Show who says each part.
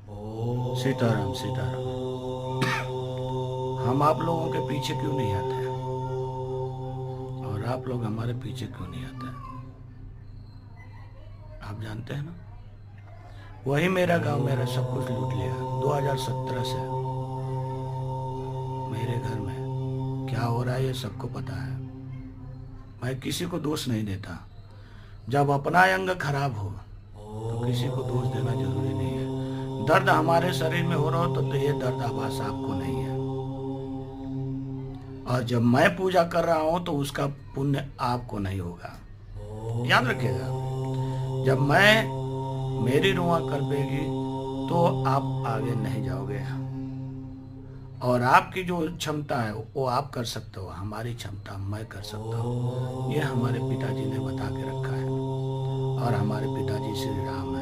Speaker 1: सीताराम सीताराम। हम आप लोगों के पीछे क्यों नहीं आते हैं और आप लोग हमारे पीछे क्यों नहीं आते हैं? आप जानते हैं ना, वही मेरा गांव मेरा सब कुछ लूट लिया 2017 से। मेरे घर में क्या हो रहा है ये सबको पता है। मैं किसी को दोष नहीं देता। जब अपना अंग खराब हो तो किसी को दोष देना जरूरी नहीं है। दर्द हमारे शरीर में हो रहा हो तो ये दर्द आभास आपको नहीं है। और जब मैं पूजा कर रहा हूं तो उसका पुण्य आपको नहीं होगा। याद रखिएगा, जब मेरी रुआ कर देगी तो आप आगे नहीं जाओगे। और आपकी जो क्षमता है वो आप कर सकते हो, हमारी क्षमता मैं कर सकता हूँ। ये हमारे पिताजी ने बता के रखा है। और हमारे पिताजी श्री राम है।